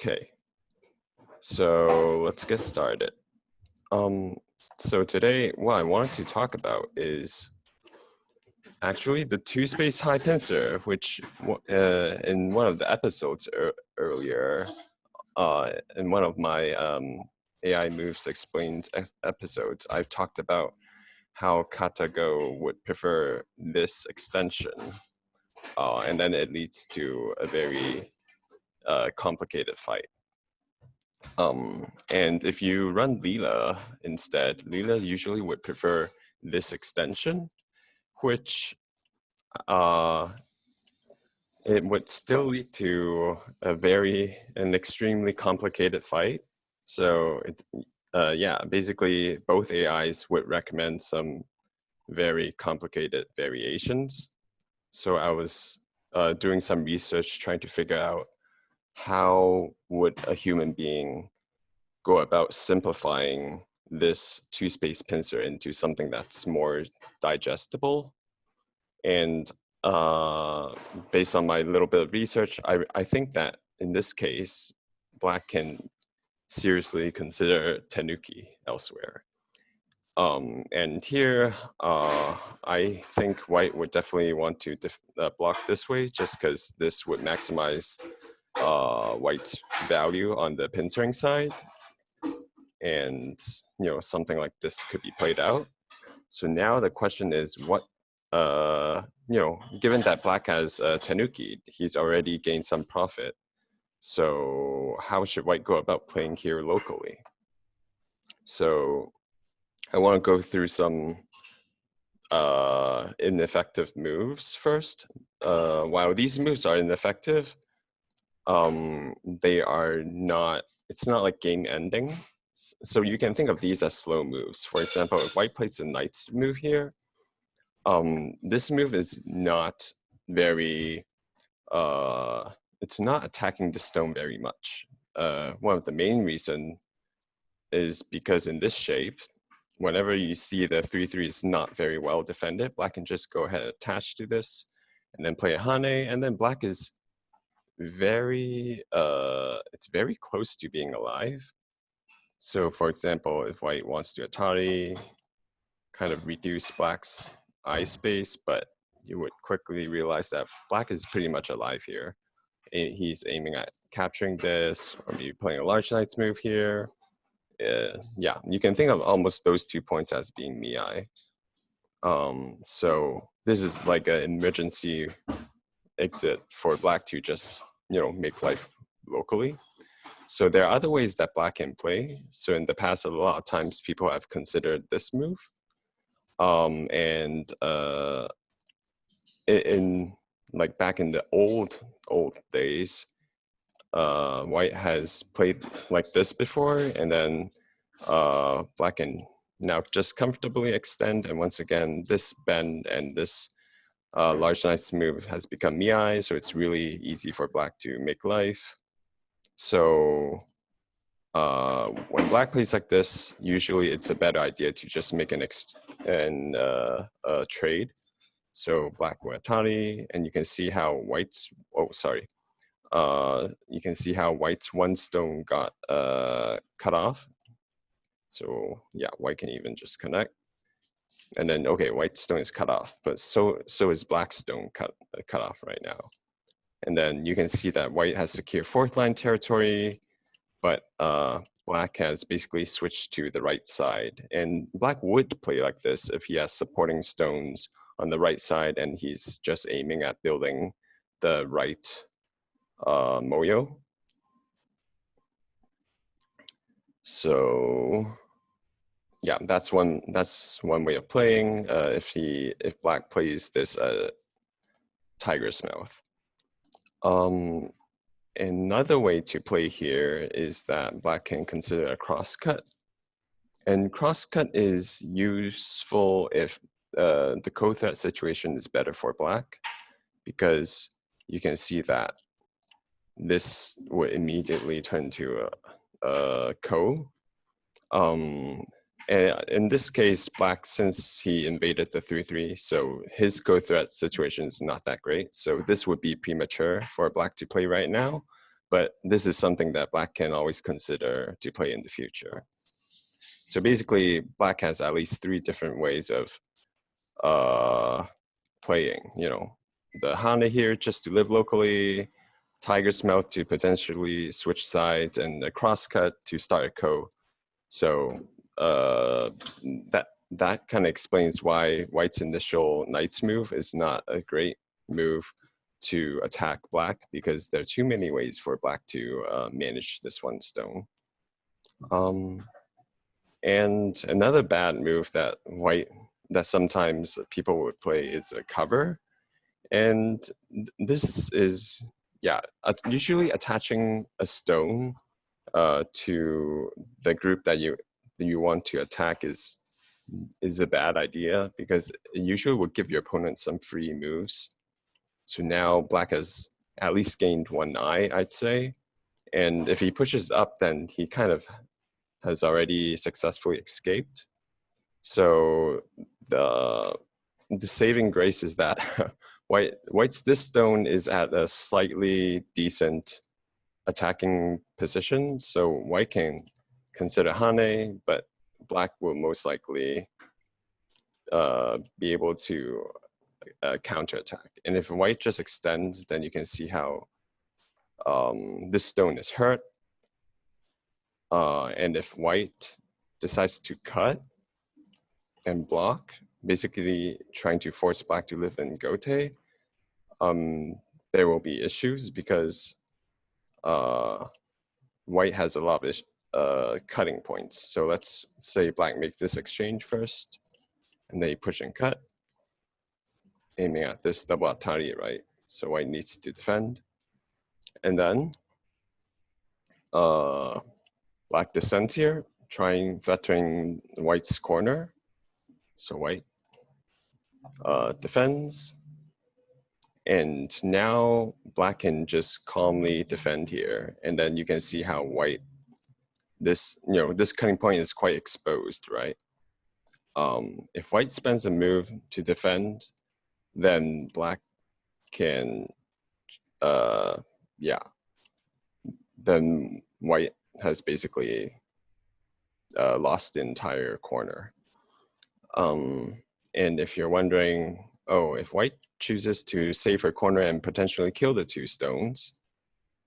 Okay, so let's get started. So today, what I wanted to talk about is actually the two-space high tensor, which in one of the episodes earlier, in one of my AI Moves Explained episodes, I've talked about how KataGo would prefer this extension, and then it leads to a very complicated fight. And if you run Leela instead, Leela usually would prefer this extension, which it would still lead to an extremely complicated fight. So yeah, basically both AIs would recommend some very complicated variations. So I was doing some research trying to figure out how would a human being go about simplifying this two-space pincer into something that's more digestible. And based on my little bit of research, I think that in this case, Black can seriously consider tenuki elsewhere. And here, I think White would definitely want to block this way, just because this would maximize White's value on the pincering side. And something like this could be played out. So now the question is, what given that Black has tenuki, he's already gained some profit. So how should White go about playing here locally? So I want to go through some ineffective moves first. While these moves are ineffective, they are not, it's not like game ending. So you can think of these as slow moves. For example, if White plays the Knight's move here, this move is not very, it's not attacking the stone very much. One of the main reason is because in this shape, whenever you see the 3/3 is not very well defended, Black can just go ahead and attach to this and then play a Hane, and then Black is very, it's very close to being alive. So for example, if White wants to Atari, kind of reduce Black's eye space, but you would quickly realize that Black is pretty much alive here. He's aiming at capturing this, or maybe playing a large knight's move here. Yeah, you can think of almost those 2 points as being Miai. So this is like an emergency exit for Black to just, make life locally. So there are other ways that Black can play. So in the past, a lot of times people have considered this move. In like back in the old days, White has played like this before, and then Black can now just comfortably extend. And once again, this bend and this large knight's move has become Miai, so it's really easy for Black to make life. So when Black plays like this, usually it's a better idea to just make a trade. So Black will Atari, and you can see how White's, you can see how White's one stone got cut off. So yeah, White can even just connect. And then, okay, White's stone is cut off, but so is Black's stone cut off right now. And then you can see that White has secure fourth line territory, but Black has basically switched to the right side. And Black would play like this if he has supporting stones on the right side and he's just aiming at building the right moyo. So yeah, that's one way of playing. If Black plays this tiger's mouth. Another way to play here is that Black can consider a crosscut. And crosscut is useful if the co-threat situation is better for Black, because you can see that this would immediately turn to a co. And in this case, Black, since he invaded the 3/3, so his co-threat situation is not that great. So this would be premature for Black to play right now. but this is something that black can always consider to play in the future. So basically, black has at least 3 different ways of playing. You know, the Hane here just to live locally, Tiger's Mouth to potentially switch sides, and the crosscut to start a ko. So that kind of explains why White's initial Knight's move is not a great move to attack black, because there are too many ways for black to manage this one stone. And another bad move that sometimes people would play is a cover. And this is, yeah, usually attaching a stone to the group that you want to attack is a bad idea, because it usually would give your opponent some free moves. So now black has at least gained 1 eye, I'd say. And if he pushes up, then he kind of has already successfully escaped. So the saving grace is that White's this stone is at a slightly decent attacking position, so White can consider Hane, but black will most likely be able to counterattack. And if White just extends, then you can see how this stone is hurt. And if White decides to cut and block, basically trying to force black to live in Gote, there will be issues, because White has a lot of cutting points. So let's say black makes this exchange first, and they push and cut, aiming at this double atari, right? So White needs to defend. And then black descends here, vettering White's corner. So White defends. And now black can just calmly defend here. And then you can see how White, this cutting point is quite exposed, right? If White spends a move to defend, then black can, then White has basically lost the entire corner. And if you're wondering, oh, if White chooses to save her corner and potentially kill the 2 stones,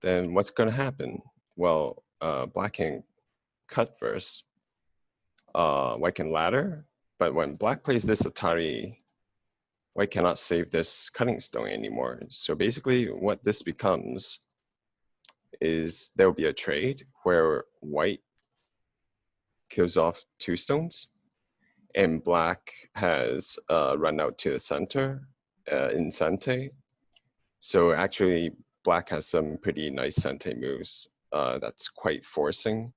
then what's going to happen? Well, black can cut first. White can ladder, but when black plays this atari, White cannot save this cutting stone anymore. So basically what this becomes is there will be a trade where White kills off 2 stones, and black has run out to the center in Sente. So actually black has some pretty nice Sente moves that's quite forcing.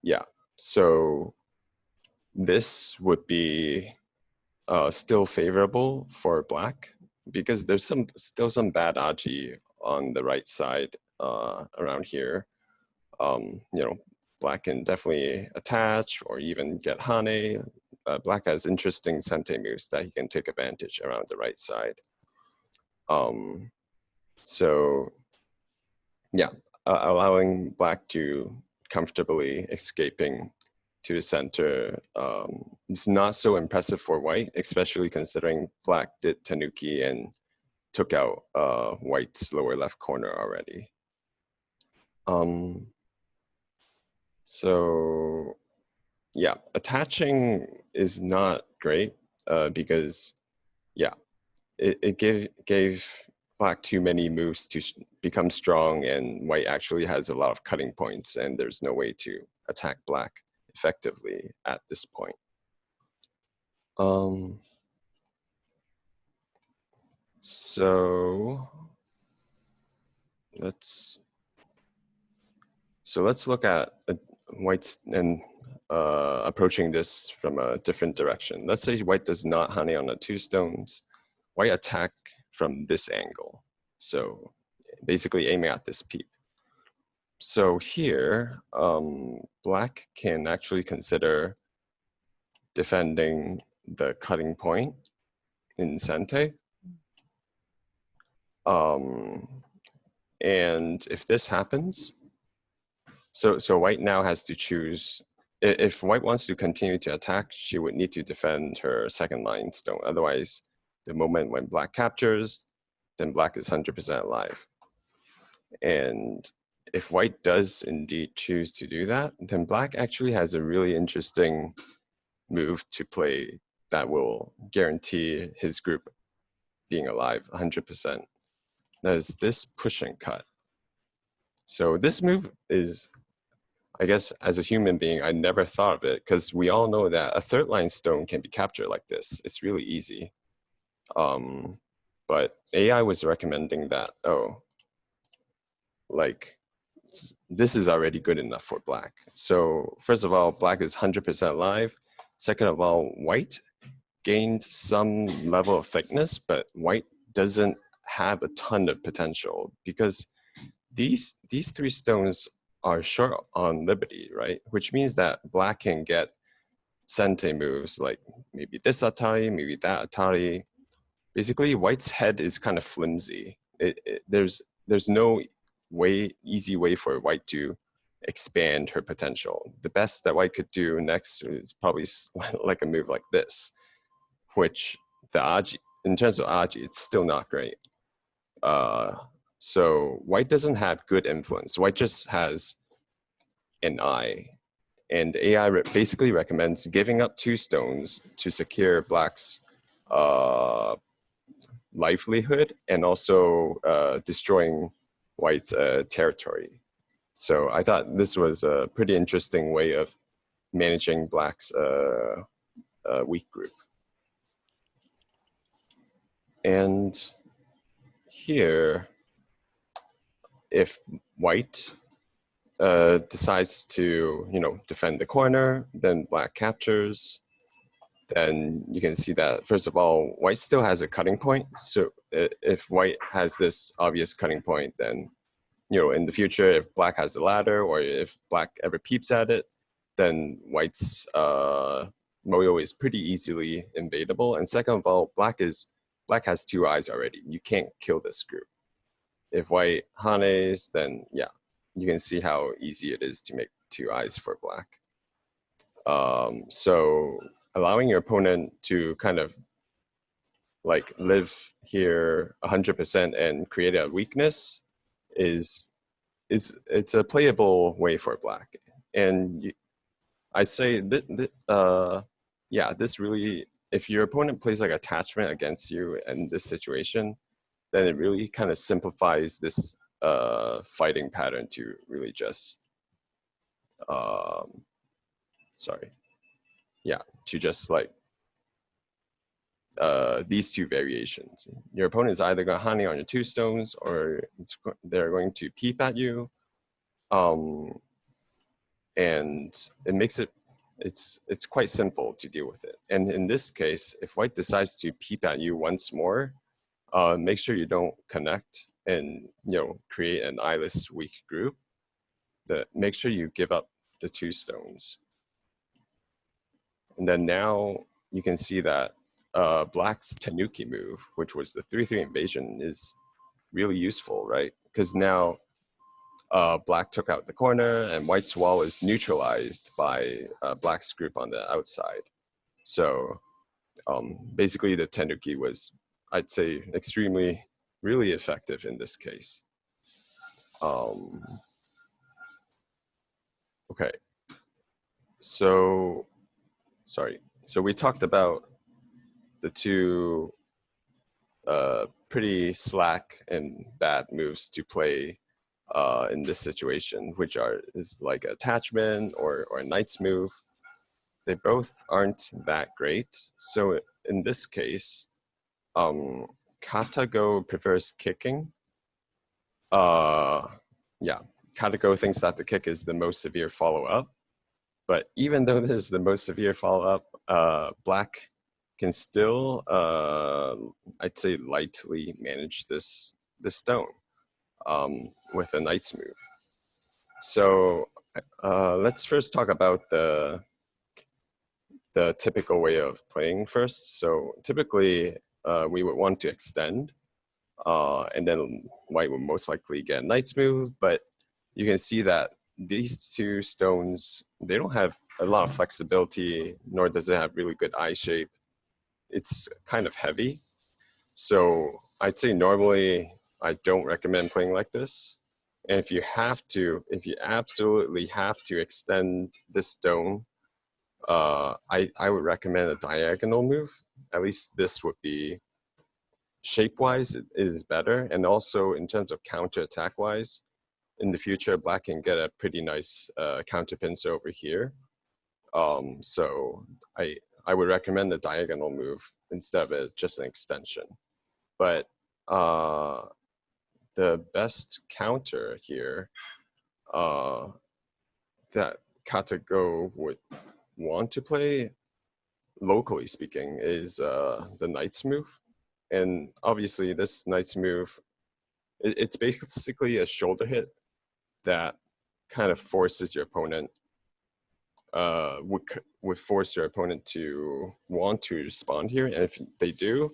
Yeah, so this would be still favorable for black, because there's still some bad aji on the right side around here. Black can definitely attach or even get Hane. Black has interesting Sente moves that he can take advantage around the right side. So yeah, allowing black to comfortably escaping to the center is not so impressive for White, especially considering black did tenuki and took out White's lower left corner already. So yeah, attaching is not great because it gave black too many moves to become strong, and White actually has a lot of cutting points, and there's no way to attack black effectively at this point. So let's look at White's and approaching this from a different direction. Let's say White does not Hane on the 2 stones. White attack from this angle. So basically aiming at this peep. So here, black can actually consider defending the cutting point in Sente. And if this happens, so white now has to choose. If white wants to continue to attack, she would need to defend her second line stone. Otherwise, the moment when black captures, then black is 100% alive. And if white does indeed choose to do that, then black actually has a really interesting move to play that will guarantee his group being alive 100%. That is this push and cut. So this move is, I guess, as a human being, I never thought of it because we all know that a third line stone can be captured like this. It's really easy. But AI was recommending that, oh, like this is already good enough for black. So first of all, black is 100% alive. Second of all, white gained some level of thickness, but white doesn't have a ton of potential because these three stones are short on liberty, right? Which means that black can get sente moves like maybe this atari, maybe that atari. Basically, white's head is kind of flimsy. There's no easy way for white to expand her potential. The best that white could do next is probably like a move like this, which the aji, in terms of aji, it's still not great. So white doesn't have good influence. White just has an eye. And AI basically recommends giving up 2 stones to secure black's livelihood and also destroying white's territory. So I thought this was a pretty interesting way of managing black's weak group. And here, if white decides to, defend the corner, then black captures, then you can see that, first of all, white still has a cutting point. So if white has this obvious cutting point, then, in the future, if black has the ladder or if black ever peeps at it, then white's moyo is pretty easily invadable. And second of all, black has 2 eyes already. You can't kill this group. If white hanes, then yeah, you can see how easy it is to make 2 eyes for black. So allowing your opponent to kind of like live here 100% and create a weakness it's a playable way for black. And I'd say yeah, this really, if your opponent plays like attachment against you in this situation, then it really kind of simplifies this fighting pattern to really just to just like these 2 variations. Your opponent is either going to honey on your 2 stones or they're going to peep at you. And it makes it's quite simple to deal with it. And in this case, if white decides to peep at you once more, make sure you don't connect and create an eyeless weak group. Make sure you give up the 2 stones. And then now you can see that black's tenuki move, which was the 3/3 invasion, is really useful, right? Because now black took out the corner and white's wall is neutralized by black's group on the outside. So basically the tenuki was, I'd say, really effective in this case. Okay, so we talked about the 2 pretty slack and bad moves to play in this situation, which is like attachment or a knight's move. They both aren't that great. So in this case, Katago prefers kicking. Yeah, Katago thinks that the kick is the most severe follow-up. But even though this is the most severe follow-up, black can still, I'd say, lightly manage this stone with a knight's move. So let's first talk about the typical way of playing first. So typically, we would want to extend. and then white will most likely get a knight's move. But you can see that these two stones, they don't have a lot of flexibility, nor does it have really good eye shape. It's kind of heavy. So I'd say normally I don't recommend playing like this. And if you have to, if you absolutely have to extend this stone, I would recommend a diagonal move. At least this would be shape-wise, it is better. And also in terms of counter-attack wise, in the future, black can get a pretty nice counter pincer over here. So I would recommend the diagonal move instead of just an extension. But the best counter here that Katago would want to play, locally speaking, is the knight's move. And obviously this knight's move, it's basically a shoulder hit that kind of forces your opponent, would force your opponent to want to respond here. And if they do,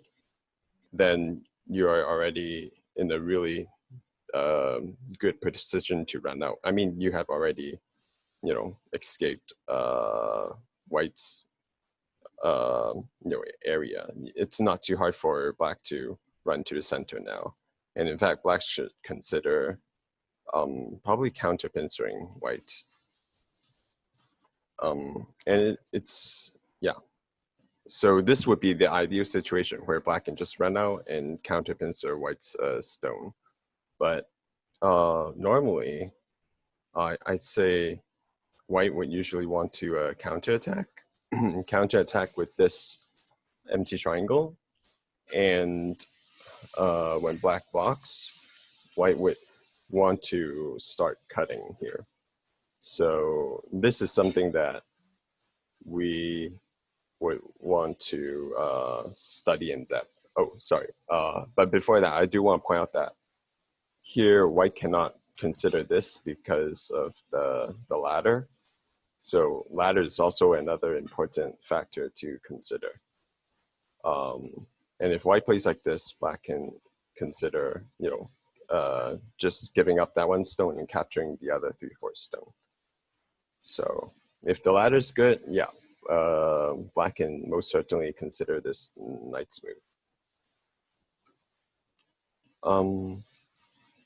then you are already in a really good position to run out. I mean, you have already, escaped white's, area. It's not too hard for black to run to the center now. And in fact, black should consider probably counter pincering white. And it's, yeah. So this would be the ideal situation where black can just run out and counter pincer white's stone. But normally, I'd say white would usually want to counterattack, counterattack with this empty triangle. And when black blocks, white would want to start cutting here. So this is something that we would want to study in depth. Oh, sorry. But before that, I do want to point out that here white cannot consider this because of the ladder. So ladder is also another important factor to consider. And if white plays like this, black can consider, just giving up that one stone and capturing the other 3/4 stone. So if the ladder is good, yeah, black can most certainly consider this knight's move.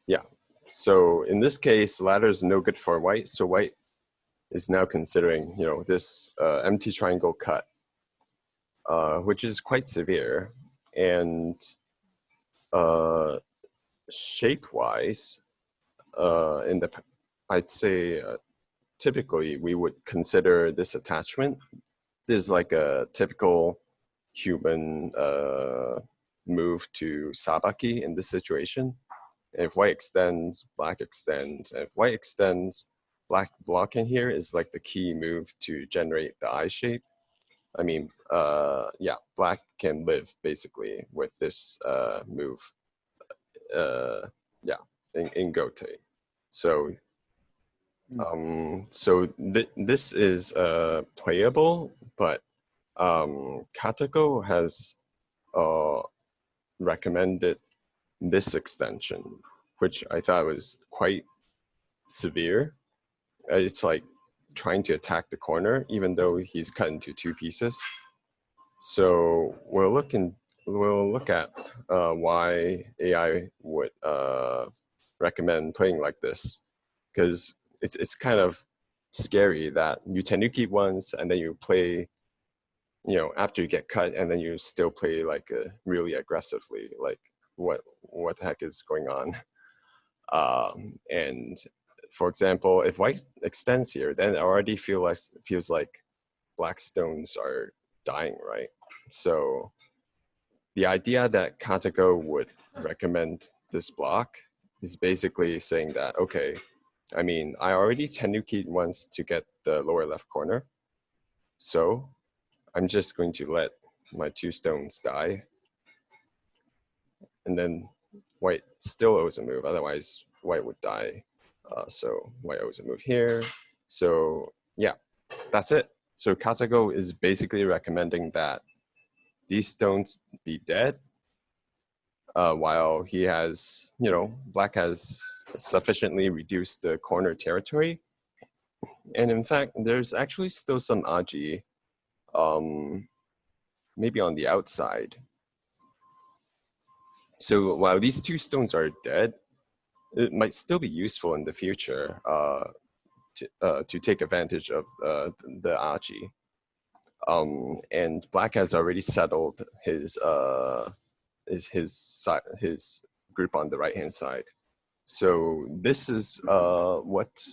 Yeah, so in this case, ladder is no good for white. So white is now considering, this empty triangle cut, which is quite severe. And shape-wise, I'd say typically we would consider this attachment. This is like a typical human move to sabaki in this situation. And if white extends, black extends. And if white extends, black blocking here is like the key move to generate the eye shape. I mean, yeah, black can live basically with this move, yeah, in Gote. So, this is playable, but Katako has recommended this extension, which I thought was quite severe. It's like trying to attack the corner, even though he's cut into 2 pieces. So we'll look at why AI would recommend playing like this, because it's kind of scary that you tenuki once and then you play, after you get cut, and then you still play like really aggressively. Like what the heck is going on? And for example, if white extends here, then it already feels like black stones are dying, right? So the idea that Katako would recommend this block is basically saying that, okay, I mean, I already tenuki'd once to get the lower left corner, so I'm just going to let my 2 stones die. And then white still owes a move, otherwise white would die. So white owes a move here. So yeah, that's it. So Katago is basically recommending that these stones be dead, while he has, black has sufficiently reduced the corner territory. And in fact, there's actually still some aji, um, maybe on the outside. So while these two stones are dead, it might still be useful in the future to take advantage of the aji. And black has already settled his group on the right hand side. So this is what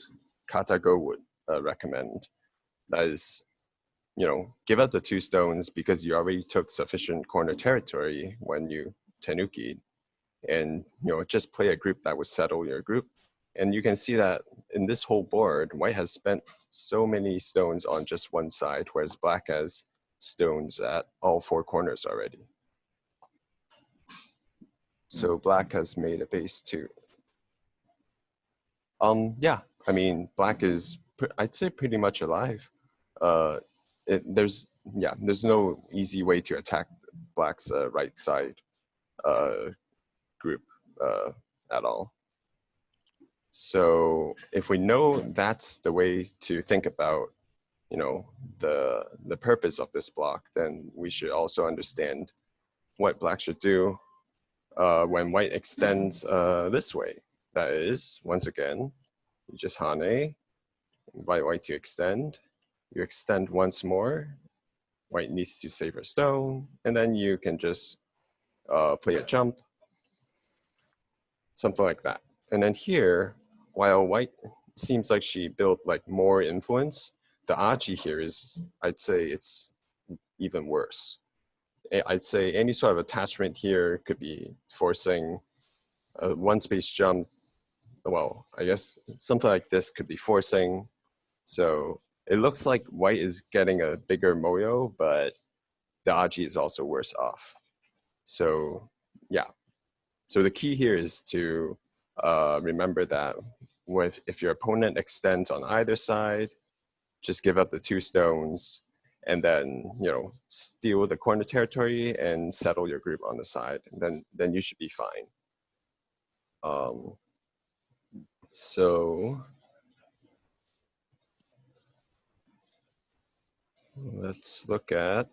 Katago would recommend. That is, give up the two stones because you already took sufficient corner territory when you tenuki'd, and just play a group that would settle your group. And you can see that in this whole board, white has spent so many stones on just one side, whereas black has stones at all four corners already. So black has made a base too. Yeah, I mean, black is, I'd say, pretty much alive. There's no easy way to attack black's right side group at all. So if we know that's the way to think about, the purpose of this block, then we should also understand what black should do when white extends this way. That is, once again, you just hane, invite white to extend. You extend once more. White needs to save her stone, and then you can just play a jump, something like that. And then here, while white seems like she built like more influence, the aji here is, I'd say it's even worse. I'd say any sort of attachment here could be forcing a one space jump. Well, I guess something like this could be forcing. So it looks like white is getting a bigger moyo, but the aji is also worse off. So yeah. So the key here is to remember that if your opponent extends on either side, just give up the two stones and then steal the corner territory and settle your group on the side. And then you should be fine. So let's look at,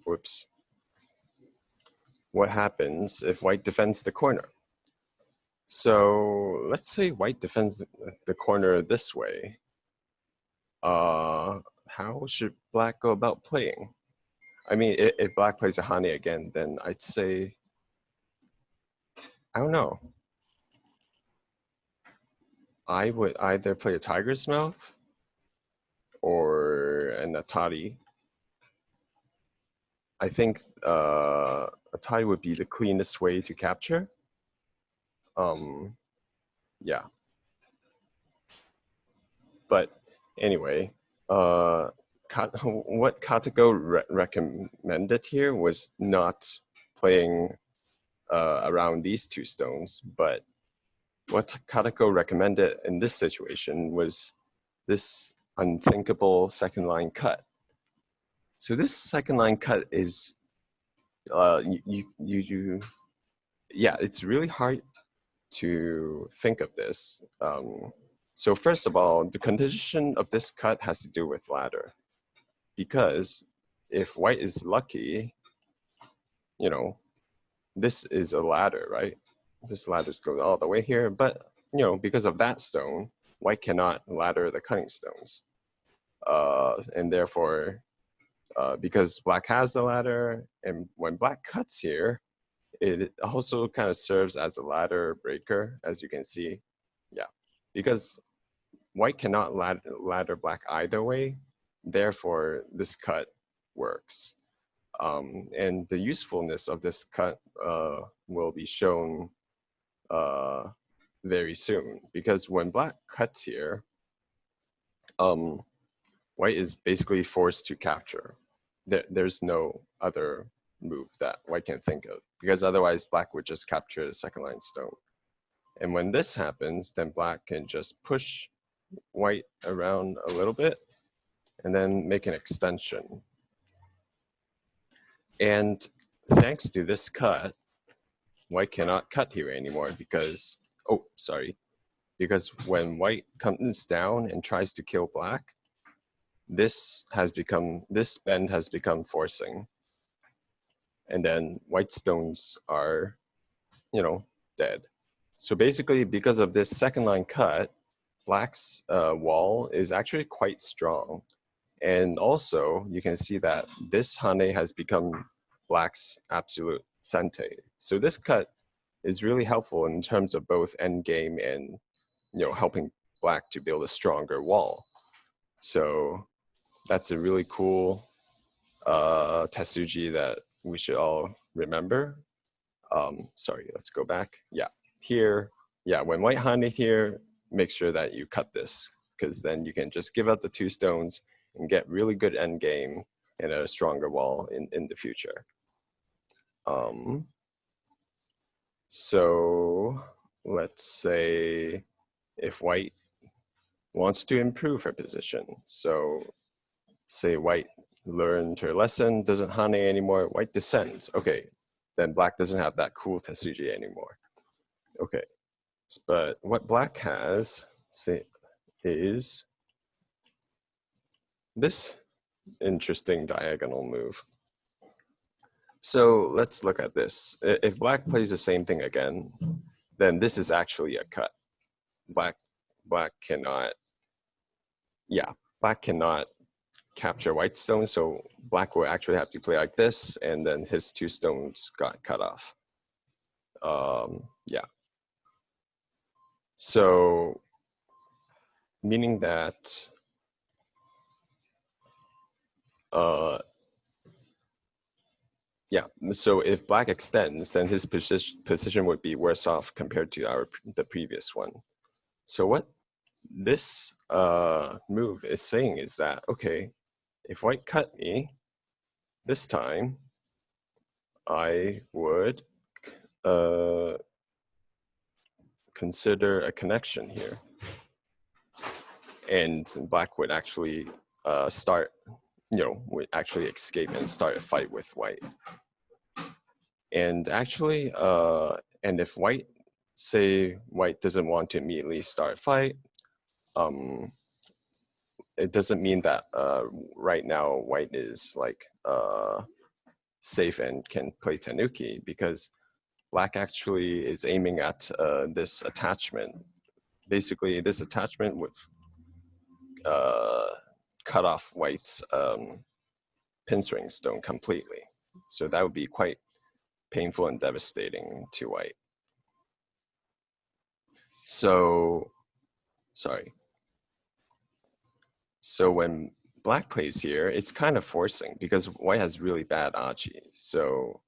whoops, what happens if white defends the corner. So let's say white defends the corner this way. How should black go about playing? I mean, if black plays a hane again, then I'd say, I don't know. I would either play a tiger's mouth or an atari. I think atari would be the cleanest way to capture. Yeah. But anyway, what Katago recommended here was not playing around these two stones, but what Katago recommended in this situation was this unthinkable second line cut. So this second line cut is, yeah, it's really hard to think of this. So first of all, the condition of this cut has to do with ladder, because if white is lucky, this is a ladder, right? This ladder's going all the way here, but because of that stone, white cannot ladder the cutting stones. And therefore, because black has the ladder, and when black cuts here, it also kind of serves as a ladder breaker, as you can see. Yeah, because white cannot ladder black either way, therefore this cut works. And the usefulness of this cut will be shown very soon, because when black cuts here, white is basically forced to capture. There's no other move that white can think of, because otherwise black would just capture the second line stone. And when this happens, then black can just push white around a little bit and then make an extension. And thanks to this cut, white cannot cut here anymore because, oh, sorry, because when white comes down and tries to kill black, this bend has become forcing. And then white stones are, dead. So basically, because of this second line cut, black's wall is actually quite strong. And also, you can see that this Hane has become black's absolute sente. So this cut is really helpful in terms of both endgame and helping black to build a stronger wall. So that's a really cool Tetsuji that we should all remember. Sorry, let's go back. Yeah, here, yeah, when white Hane here, make sure that you cut this, because then you can just give up the 2 stones and get really good endgame and a stronger wall in the future. So let's say if white wants to improve her position. So say white learned her lesson, doesn't Hane anymore, white descends. Okay, then black doesn't have that cool Tetsuji anymore. Okay, but what black has is this interesting diagonal move. So let's look at this. If black plays the same thing again, then this is actually a cut. Black cannot, black cannot capture white stone, so black will actually have to play like this, and then his 2 stones got cut off. Yeah. So meaning that yeah, so if black extends, then his position would be worse off compared to the previous one. So what this move is saying is that, okay, if white cut me this time, I would consider a connection here. And black would actually would actually escape and start a fight with white. And actually, and if white, say white doesn't want to immediately start a fight, it doesn't mean that right now white is like safe and can play tenuki, because black actually is aiming at this attachment. Basically, this attachment would cut off white's pincering stone completely. So that would be quite painful and devastating to white. So, sorry. So when black plays here, it's kind of forcing because white has really bad aji. So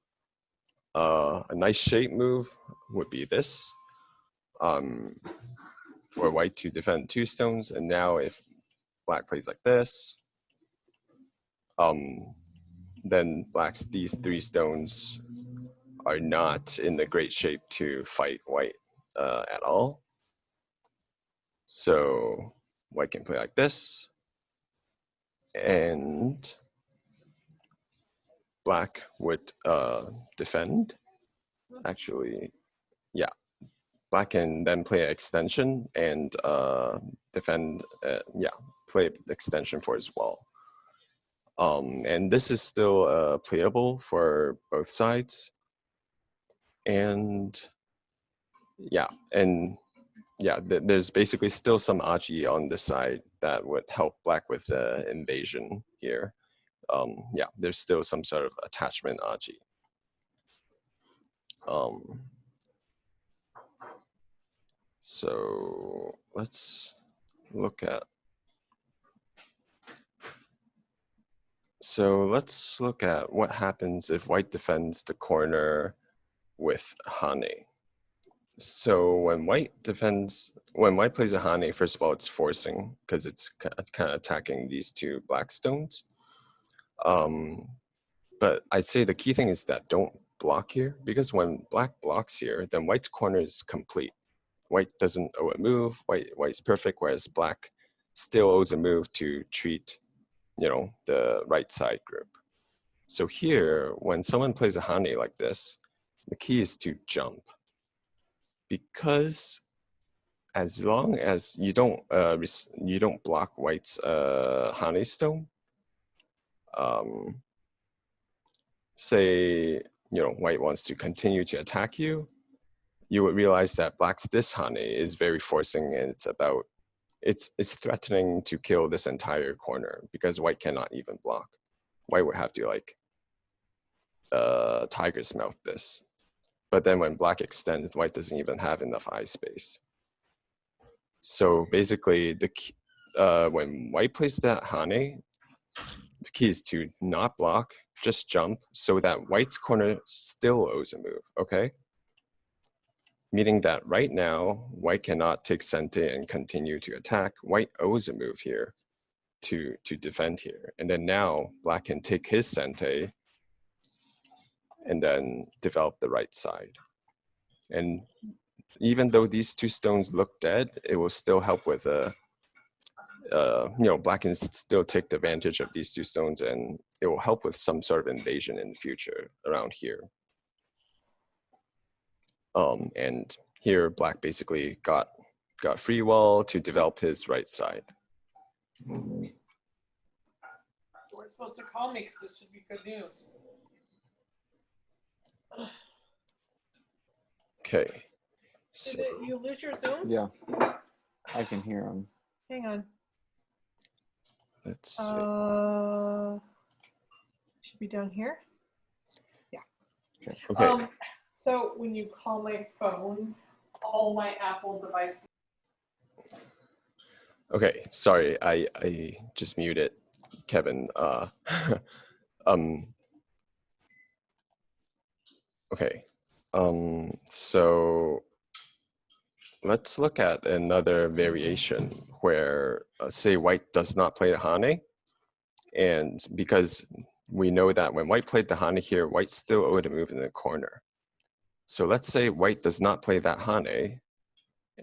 a nice shape move would be this, for white to defend 2 stones. And now if black plays like this, then these 3 stones are not in the great shape to fight white at all. So white can play like this, and black would defend. Actually, yeah, black can then play an extension and defend, play extension for his wall. And this is still playable for both sides. And there's basically still some aji on this side that would help black with the invasion here. There's still some sort of attachment aji. So let's look at what happens if white defends the corner with Hane. So when white plays a Hane, first of all, it's forcing because it's kind of attacking these 2 black stones. But I'd say the key thing is that don't block here, because when black blocks here, then white's corner is complete. White doesn't owe a move, white's perfect, whereas black still owes a move to treat, the right side group. So here, when someone plays a Hane like this, the key is to jump, because as long as you don't block white's Hane Stone, say white wants to continue to attack you, you would realize that black's this Hane is very forcing, and it's threatening to kill this entire corner because white cannot even block. White would have to like tiger's mouth this. But then when black extends, white doesn't even have enough eye space. So basically, when white plays that Hane, the key is to not block, just jump, so that white's corner still owes a move, okay? Meaning that right now, white cannot take sente and continue to attack. White owes a move here to defend here. And then now, black can take his sente and then develop the right side. And even though these two stones look dead, it will still help with black can still take the advantage of these two stones, and it will help with some sort of invasion in the future around here. And here, black basically got free wall to develop his right side. You weren't supposed to call me because this should be good news. Okay. So, Did you lose your Zoom? Yeah, I can hear him. Hang on. let's see. Should be down here. Yeah. Okay. So when you call my phone, all my Apple devices. Okay, sorry, I just muted Kevin. Okay, so let's look at another variation where, say, white does not play the Hane, and because we know that when white played the Hane here, white still owed a move in the corner. So let's say white does not play that Hane,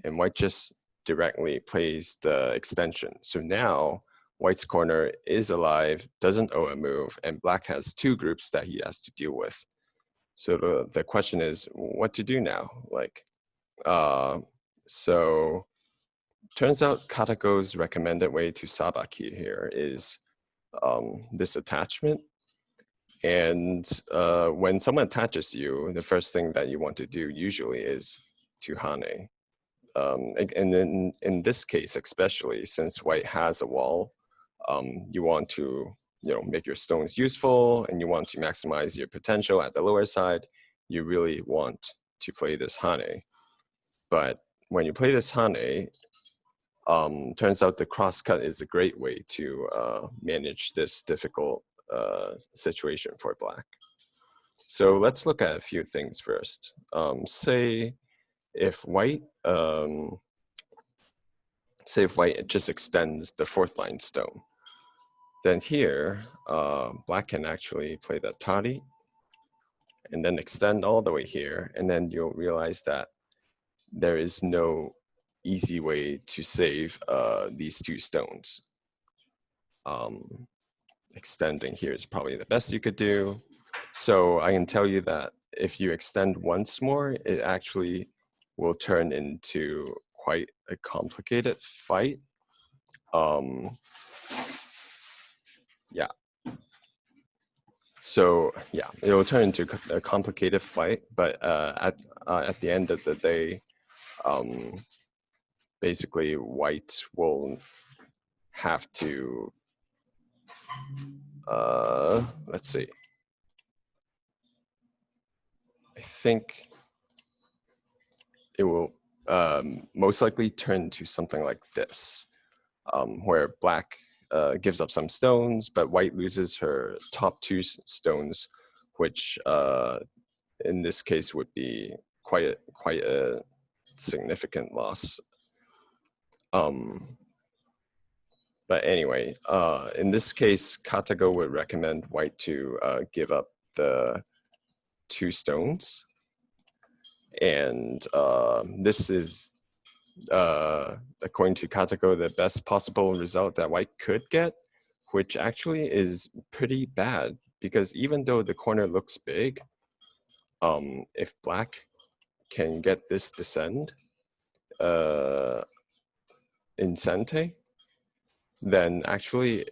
and white just directly plays the extension. So now white's corner is alive, doesn't owe a move, and black has two groups that he has to deal with. So the question is what to do now? Like, so turns out Katako's recommended way to sabaki here is this attachment. And when someone attaches you, the first thing that you want to do usually is to Hane. And then in this case, especially since white has a wall, you want to make your stones useful, and you want to maximize your potential at the lower side. You really want to play this Hane. But when you play this Hane, turns out the crosscut is a great way to manage this difficult situation for black. So let's look at a few things first. Say if white just extends the fourth line stone, then here black can actually play the tari and then extend all the way here, and then you'll realize that there is no easy way to save these two stones. Extending here is probably the best you could do. So I can tell you that if you extend once more, it actually will turn into quite a complicated fight. Yeah. So yeah, it will turn into a complicated fight, but at the end of the day, basically white will have to, let's see. I think it will most likely turn to something like this, where black gives up some stones, but white loses her top two stones, which in this case would be quite a significant loss. But anyway, in this case, Katago would recommend white to give up the two stones. And this is, according to Katago, the best possible result that white could get, which actually is pretty bad, because even though the corner looks big, if black can get this descend in Sente, then actually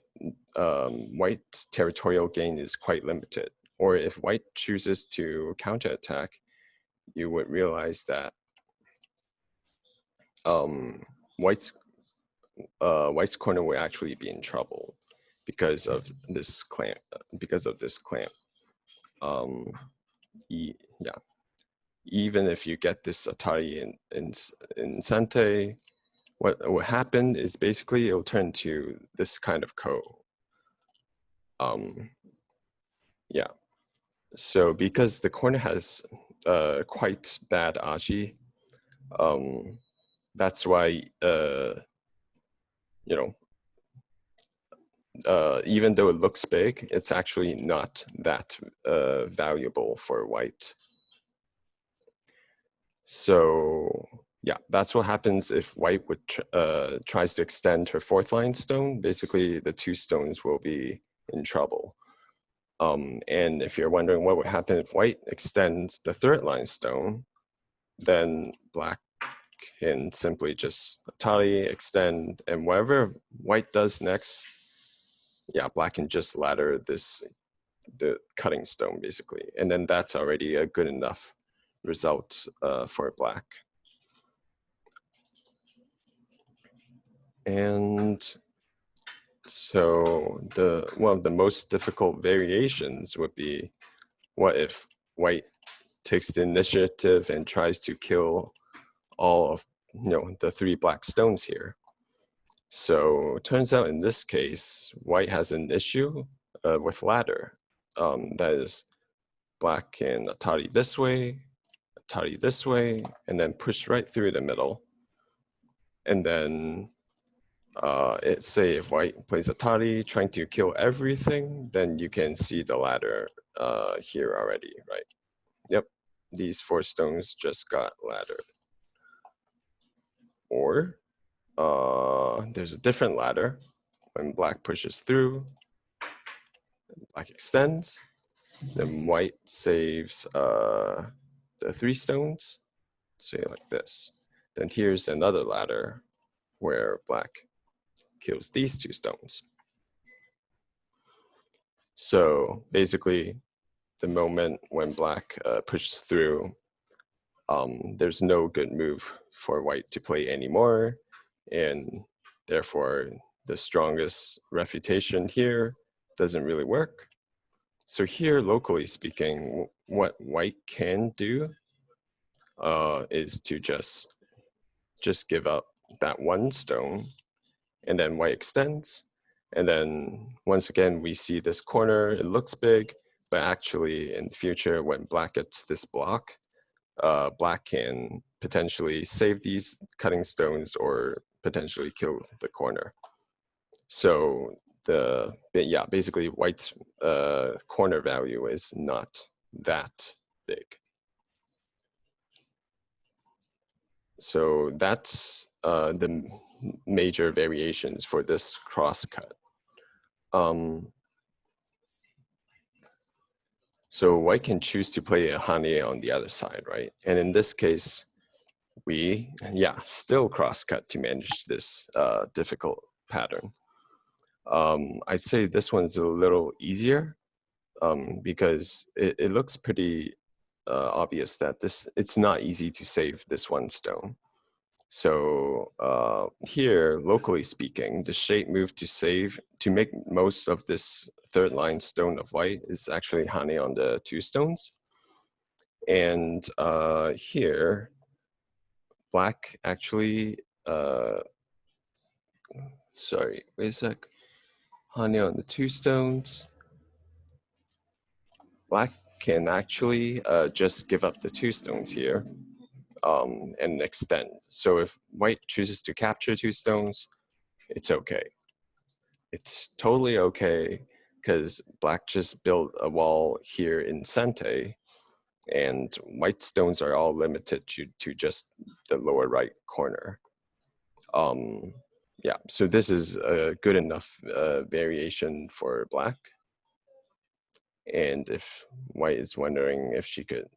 white's territorial gain is quite limited. Or if white chooses to counterattack, you would realize that white's corner will actually be in trouble because of this clamp. Yeah, even if you get this Atari in Sente, what will happen is basically it'll turn to this kind of ko. Yeah. So because the corner has quite bad aji, that's why you know, even though it looks big, it's actually not that valuable for white. So yeah, that's what happens if white would tries to extend her fourth line stone. Basically, the two stones will be in trouble. And if you're wondering what would happen if white extends the third line stone, then black can simply just Atari, extend, and whatever white does next, yeah, black can just ladder the cutting stone basically. And then that's already a good enough result for black. And so one of the most difficult variations would be, what if white takes the initiative and tries to kill all of the three black stones here? So it turns out in this case, white has an issue with ladder. That is, black can Atari this way, and then push right through the middle. And then say if white plays Atari trying to kill everything, then you can see the ladder here already, right? Yep, these four stones just got laddered. Or there's a different ladder. When black pushes through, black extends, then white saves the three stones, say like this. Then here's another ladder where black kills these two stones. So basically, the moment when black pushes through, there's no good move for white to play anymore, and therefore the strongest refutation here doesn't really work. So here, locally speaking, what white can do is to just give up that one stone, and then white extends. And then once again, we see this corner, it looks big, but actually in the future, when black gets this block, black can potentially save these cutting stones or potentially kill the corner. So yeah, basically white's corner value is not that big. So that's the major variations for this crosscut. So white can choose to play a hane on the other side, right? And in this case, we, yeah, still crosscut to manage this difficult pattern. I'd say this one's a little easier because it looks pretty obvious that it's not easy to save this one stone. So here, locally speaking, the shape move to make most of this third line stone of white is actually hane on the two stones. And here, black actually, sorry, wait a sec, hane on the two stones. Black can actually just give up the two stones here and extend. So if white chooses to capture two stones, it's okay. It's totally okay because black just built a wall here in Sente, and white stones are all limited to just the lower right corner. Yeah, so this is a good enough variation for black. And if white is wondering if she could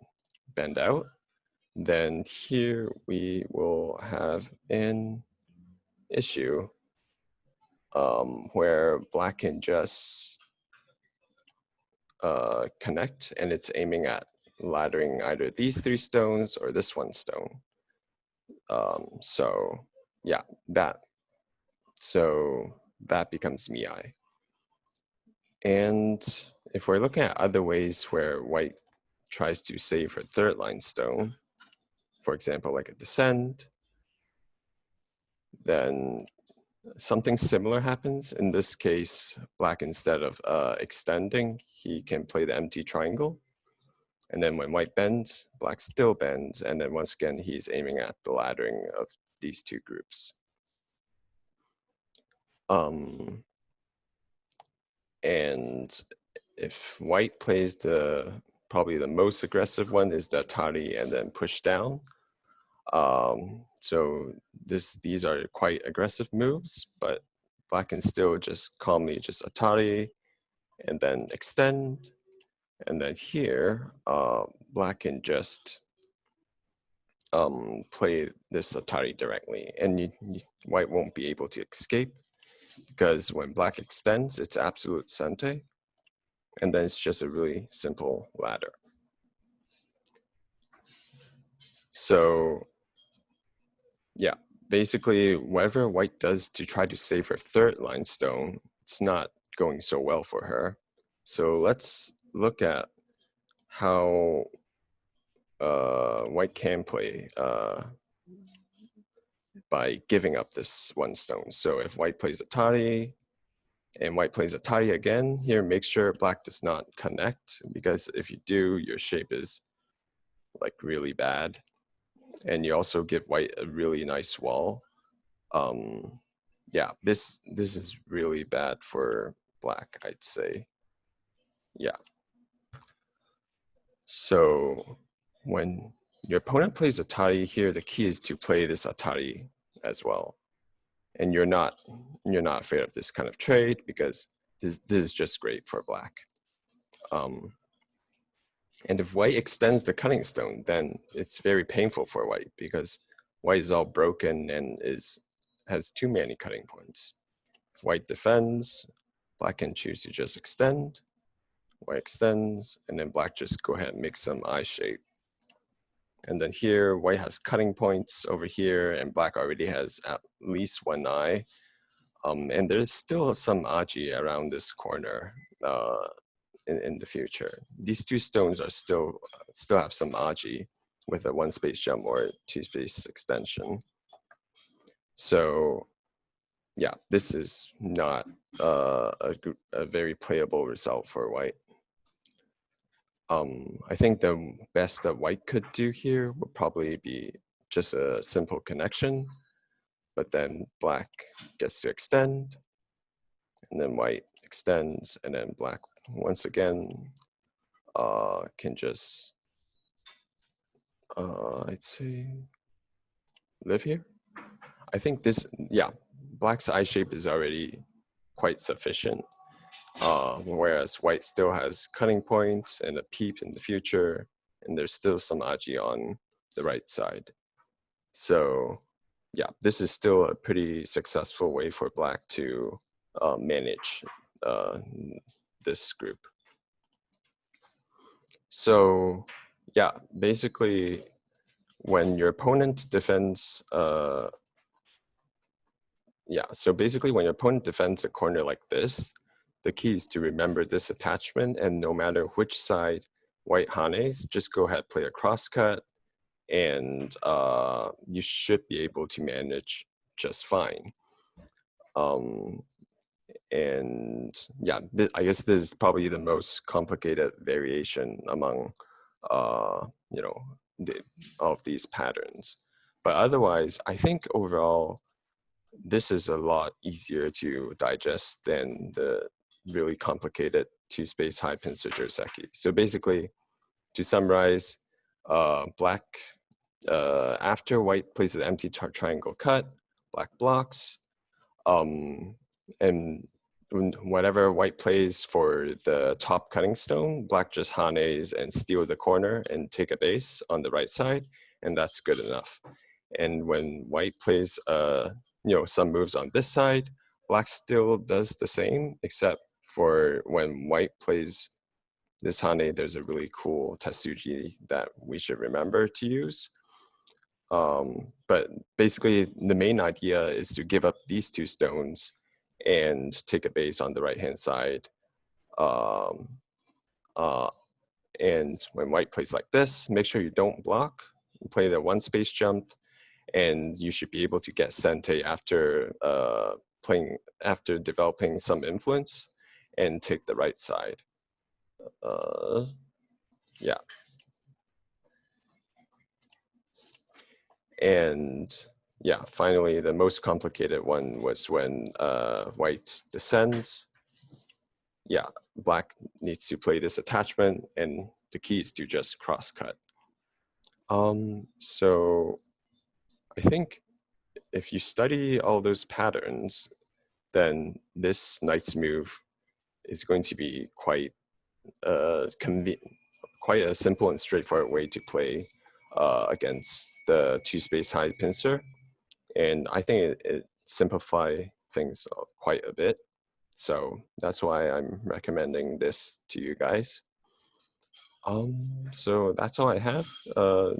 bend out, then here we will have an issue where black can just connect, and it's aiming at laddering either these 3 stones or this 1 stone. So yeah, so that becomes Miai. And if we're looking at other ways where white tries to save her 3rd line stone, for example, like a descend, then something similar happens. In this case, black, instead of extending, he can play the empty triangle. And then when white bends, black still bends. And then once again, he's aiming at the laddering of these 2 groups. And if white plays probably the most aggressive one is the Atari and then push down. So these are quite aggressive moves, but black can still just calmly just Atari and then extend. And then here, black can just play this Atari directly, and white won't be able to escape, because when black extends, it's absolute sente, and then it's just a really simple ladder. So yeah, basically whatever white does to try to save her 3rd line stone, it's not going so well for her. So let's look at how white can play by giving up this 1 stone. So if white plays Atari and white plays Atari again, here make sure black does not connect, because if you do, your shape is like really bad. And you also give white a really nice wall. Yeah, this is really bad for black, I'd say. Yeah. So when your opponent plays Atari here, the key is to play this Atari as well. And you're not afraid of this kind of trade, because this is just great for black. And if white extends the cutting stone, then it's very painful for white, because white is all broken and has too many cutting points. If white defends, black can choose to just extend, white extends, and then black just go ahead and make some eye shape. And then here, white has cutting points over here, and black already has at least 1 eye. And there's still some aji around this corner in the future. These 2 stones are still have some aji with a 1 space jump or 2 space extension. So yeah, this is not a very playable result for white. I think the best that white could do here would probably be just a simple connection, but then black gets to extend, and then white extends, and then black once again can just, I'd say, live here. I think this, yeah, black's eye shape is already quite sufficient, whereas white still has cutting points and a peep in the future, and there's still some aji on the right side. So yeah, this is still a pretty successful way for black to manage this group. So yeah, basically when your opponent defends, when your opponent defends a corner like this, the key is to remember this attachment, and no matter which side white hanes, just go ahead, play a crosscut, and you should be able to manage just fine. And yeah, I guess this is probably the most complicated variation among all of these patterns. But otherwise, I think overall, this is a lot easier to digest than the really complicated 2-space high pincer Joseki. So basically, to summarize, black, after white places an empty triangle cut, black blocks, and whatever white plays for the top cutting stone, black just hanes and steal the corner and take a base on the right side, and that's good enough. And when white plays some moves on this side, black still does the same, except for when white plays this hane, there's a really cool Tetsuji that we should remember to use. But basically, the main idea is to give up these two stones and take a base on the right-hand side. And when white plays like this, make sure you don't block. Play the one space jump, and you should be able to get Sente after developing some influence and take the right side. Yeah. And yeah, finally, the most complicated one was when white descends. Yeah, black needs to play this attachment, and the key is to just cross-cut. So I think if you study all those patterns, then this knight's move is going to be quite a simple and straightforward way to play against the two-space high pincer. And I think it simplifies things quite a bit. So that's why I'm recommending this to you guys. So that's all I have.